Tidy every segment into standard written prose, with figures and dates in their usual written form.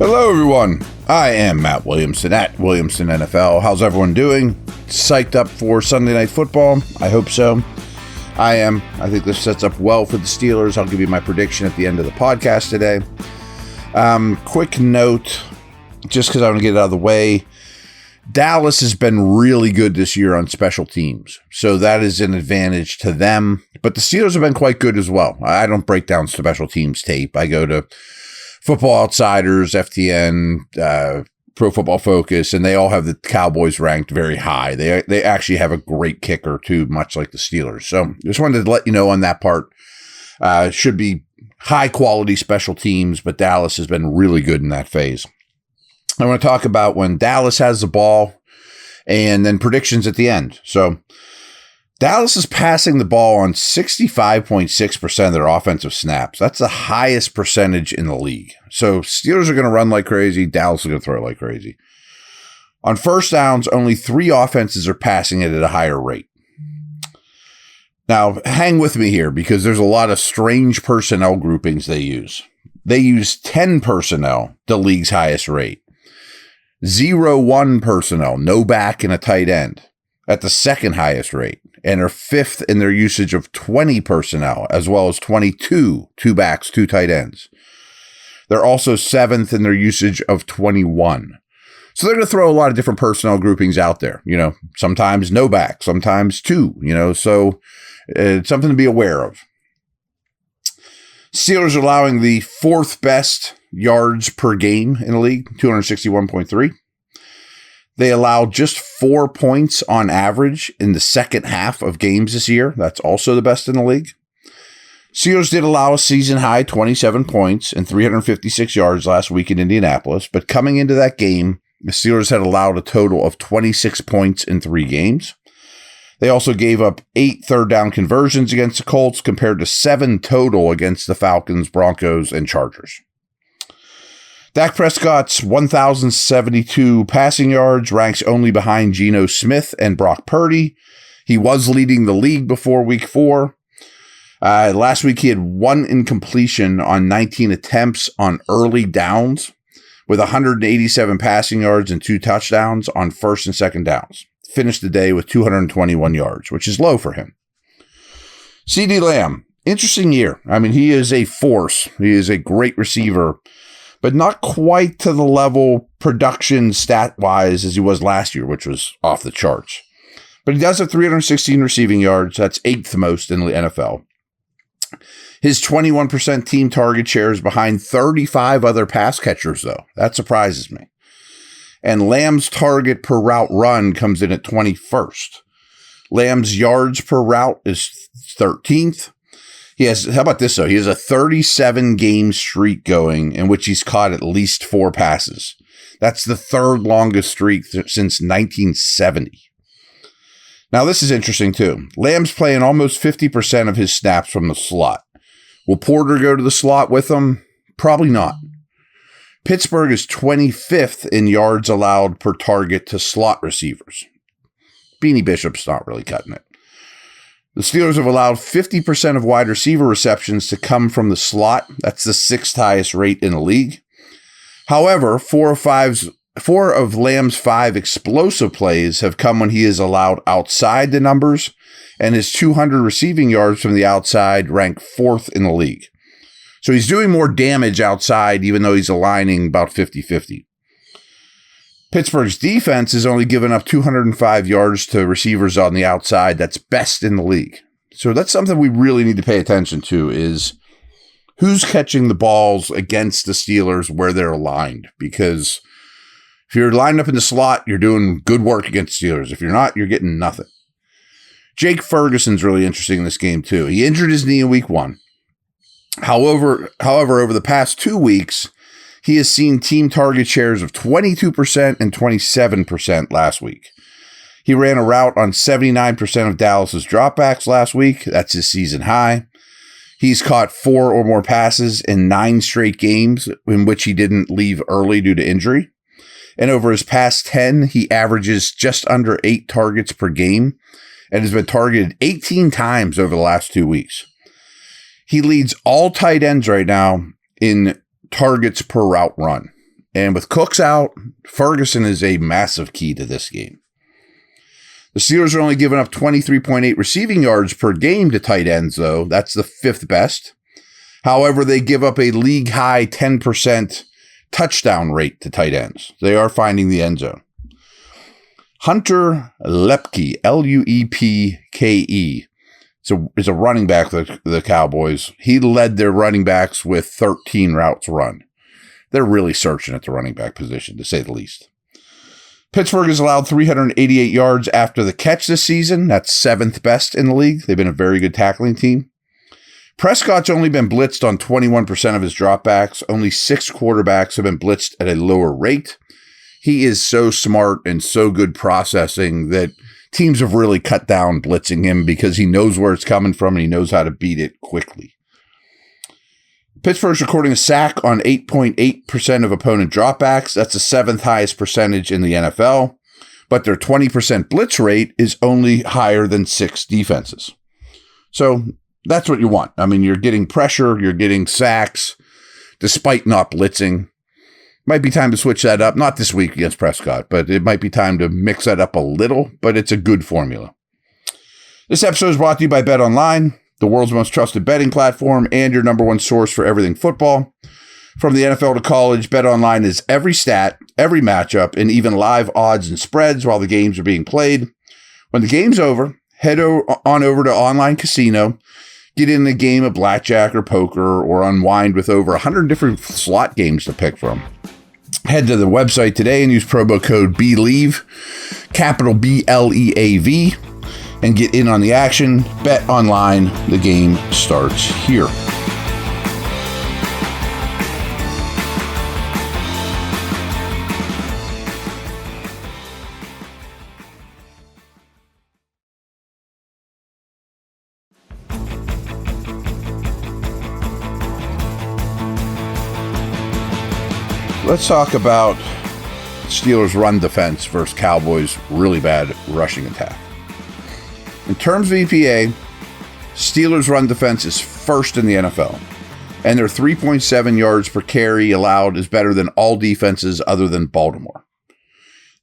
Hello, everyone. I am Matt Williamson at Williamson NFL. How's everyone doing? Psyched up for Sunday Night Football? I hope so. I am. I think this sets up well for the Steelers. I'll give you my prediction at the end of the podcast today. Quick note, just because I want to get it out of the way. Dallas has been really good this year on special teams, so that is an advantage to them. But the Steelers have been quite good as well. I don't break down special teams tape. I go to Football Outsiders, FTN, Pro Football Focus, and they all have the Cowboys ranked very high. They actually have a great kicker too, much like the Steelers. So just wanted to let you know on that part. Should be high quality special teams, but Dallas has been really good in that phase. I want to talk about when Dallas has the ball and then predictions at the end. So Dallas is passing the ball on 65.6% of their offensive snaps. That's the highest percentage in the league. So Steelers are going to run like crazy. Dallas is going to throw like crazy. On first downs, only 3 offenses are passing it at a higher rate. Now, hang with me here because there's a lot of strange personnel groupings they use. They use 10 personnel, the league's highest rate. 0-1 personnel, no back and a tight end, at the second highest rate, and are 5th in their usage of 20 personnel, as well as 22, 2 backs, 2 tight ends. They're also 7th in their usage of 21. So they're going to throw a lot of different personnel groupings out there. You know, sometimes no back, sometimes 2, so it's something to be aware of. Steelers are allowing the 4th best yards per game in the league, 261.3. They allowed just 4 points on average in the second half of games this year. That's also the best in the league. Steelers did allow a season high 27 points and 356 yards last week in Indianapolis, but coming into that game, the Steelers had allowed a total of 26 points in 3 games. They also gave up 8 third down conversions against the Colts compared to 7 total against the Falcons, Broncos, and Chargers. Dak Prescott's 1,072 passing yards ranks only behind Geno Smith and Brock Purdy. He was leading the league before week 4. Last week, he had 1 incompletion on 19 attempts on early downs with 187 passing yards and 2 touchdowns on first and second downs. Finished the day with 221 yards, which is low for him. CeeDee Lamb, interesting year. I mean, he is a force. He is a great receiver, but not quite to the level production stat-wise as he was last year, which was off the charts. But he does have 316 receiving yards. That's 8th most in the NFL. His 21% team target share is behind 35 other pass catchers, though. That surprises me. And Lamb's target per route run comes in at 21st. Lamb's yards per route is 13th. How about this, though? He has a 37-game streak going in which he's caught at least 4 passes. That's the 3rd longest streak since 1970. Now, this is interesting, too. Lamb's playing almost 50% of his snaps from the slot. Will Porter go to the slot with him? Probably not. Pittsburgh is 25th in yards allowed per target to slot receivers. Beanie Bishop's not really cutting it. The Steelers have allowed 50% of wide receiver receptions to come from the slot. That's the 6th highest rate in the league. However, 4 of Lamb's 5 explosive plays have come when he is allowed outside the numbers, and his 200 receiving yards from the outside rank 4th in the league. So he's doing more damage outside, even though he's aligning about 50-50. Pittsburgh's defense has only given up 205 yards to receivers on the outside. That's best in the league. So that's something we really need to pay attention to is who's catching the balls against the Steelers where they're aligned. Because if you're lined up in the slot, you're doing good work against Steelers. If you're not, you're getting nothing. Jake Ferguson's really interesting in this game, too. He injured his knee in week 1. However, over the past 2 weeks, he has seen team target shares of 22% and 27% last week. He ran a route on 79% of Dallas's dropbacks last week. That's his season high. He's caught 4 or more passes in 9 straight games in which he didn't leave early due to injury. And over his past 10, he averages just under 8 targets per game and has been targeted 18 times over the last 2 weeks. He leads all tight ends right now in targets per route run. And with Cooks out, Ferguson is a massive key to this game. The Steelers are only giving up 23.8 receiving yards per game to tight ends, though. That's the 5th best. However, they give up a league-high 10% touchdown rate to tight ends. They are finding the end zone. Hunter Lepke, Luepke, is a running back for the Cowboys. He led their running backs with 13 routes run. They're really searching at the running back position, to say the least. Pittsburgh has allowed 388 yards after the catch this season. That's 7th best in the league. They've been a very good tackling team. Prescott's only been blitzed on 21% of his dropbacks. Only 6 quarterbacks have been blitzed at a lower rate. He is so smart and so good processing that teams have really cut down blitzing him because he knows where it's coming from and he knows how to beat it quickly. Pittsburgh's recording a sack on 8.8% of opponent dropbacks. That's the 7th highest percentage in the NFL. But their 20% blitz rate is only higher than 6 defenses. So that's what you want. I mean, you're getting pressure, you're getting sacks, despite not blitzing. Might be time to switch that up. Not this week against Prescott, but it might be time to mix that up a little, but it's a good formula. This episode is brought to you by BetOnline, the world's most trusted betting platform and your number one source for everything football. From the NFL to college, BetOnline is every stat, every matchup, and even live odds and spreads while the games are being played. When the game's over, head on over to Online Casino, get in a game of blackjack or poker, or unwind with over 100 different slot games to pick from. Head to the website today and use promo code BLEAV, capital BLEAV, and get in on the action. Bet online. The game starts here. Let's talk about Steelers' run defense versus Cowboys' really bad rushing attack. In terms of EPA, Steelers' run defense is first in the NFL, and their 3.7 yards per carry allowed is better than all defenses other than Baltimore.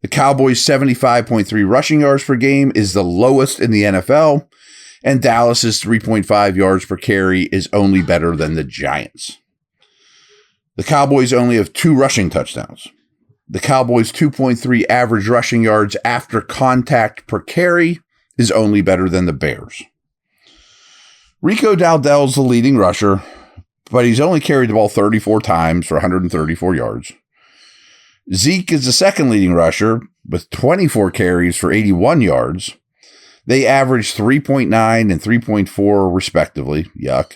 The Cowboys' 75.3 rushing yards per game is the lowest in the NFL, and Dallas's 3.5 yards per carry is only better than the Giants. The Cowboys only have 2 rushing touchdowns. The Cowboys' 2.3 average rushing yards after contact per carry is only better than the Bears. Rico Dowdell's the leading rusher, but he's only carried the ball 34 times for 134 yards. Zeke is the second leading rusher with 24 carries for 81 yards. They average 3.9 and 3.4 respectively. Yuck.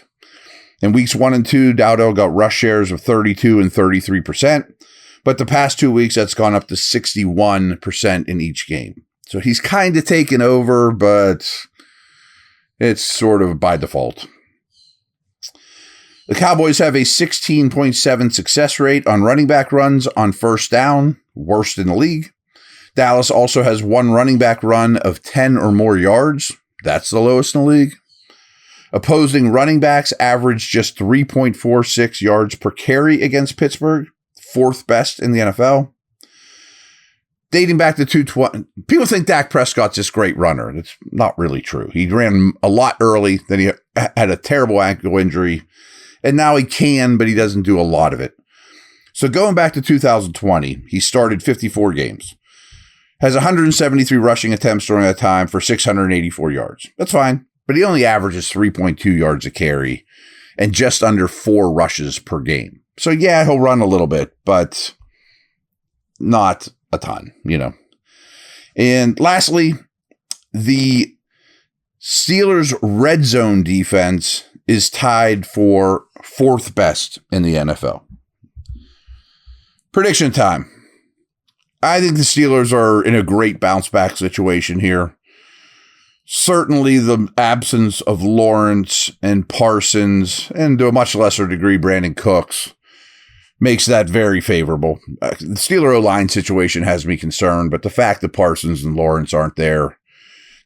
In weeks 1 and 2, Dowdell got rush shares of 32 and 33%, but the past 2 weeks, that's gone up to 61% in each game. So he's kind of taken over, but it's sort of by default. The Cowboys have a 16.7 success rate on running back runs on first down, worst in the league. Dallas also has 1 running back run of 10 or more yards. That's the lowest in the league. Opposing running backs average just 3.46 yards per carry against Pittsburgh, 4th best in the NFL. Dating back to 2020, people think Dak Prescott's this great runner. That's not really true. He ran a lot early, then he had a terrible ankle injury, and now he can, but he doesn't do a lot of it. So going back to 2020, he started 54 games, has 173 rushing attempts during that time for 684 yards. That's fine. But he only averages 3.2 yards a carry and just under 4 rushes per game. So yeah, he'll run a little bit, but not a ton, you know. And lastly, the Steelers' red zone defense is tied for 4th best in the NFL. Prediction time. I think the Steelers are in a great bounce back situation here. Certainly the absence of Lawrence and Parsons, and to a much lesser degree, Brandon Cooks, makes that very favorable. The Steeler O-line situation has me concerned, but the fact that Parsons and Lawrence aren't there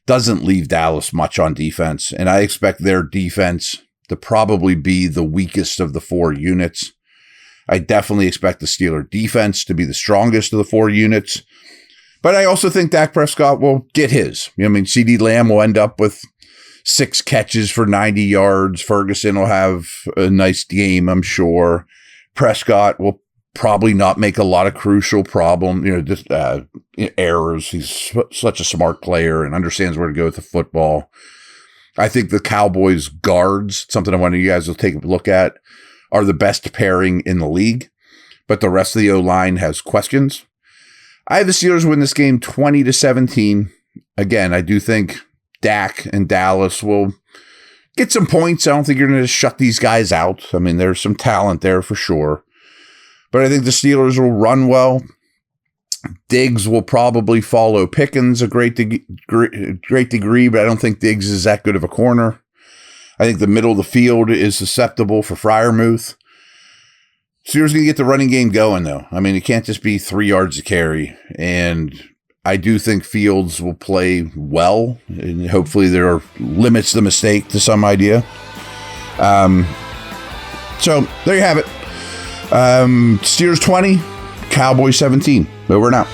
doesn't leave Dallas much on defense, and I expect their defense to probably be the weakest of the 4 units. I definitely expect the Steeler defense to be the strongest of the 4 units. But I also think Dak Prescott will get his. I mean, CD Lamb will end up with 6 catches for 90 yards. Ferguson will have a nice game, I'm sure. Prescott will probably not make a lot of crucial errors. He's such a smart player and understands where to go with the football. I think the Cowboys guards, something I want you guys to take a look at, are the best pairing in the league. But the rest of the O-line has questions. I have the Steelers win this game 20-17. Again, I do think Dak and Dallas will get some points. I don't think you're going to shut these guys out. I mean, there's some talent there for sure. But I think the Steelers will run well. Diggs will probably follow Pickens a great degree, but I don't think Diggs is that good of a corner. I think the middle of the field is susceptible for Freiermuth. Steelers going to get the running game going, though. I mean, it can't just be 3 yards a carry. And I do think Fields will play well. And hopefully there limits the mistake to some idea. So there you have it. Steelers 20, Cowboys 17. Over and out.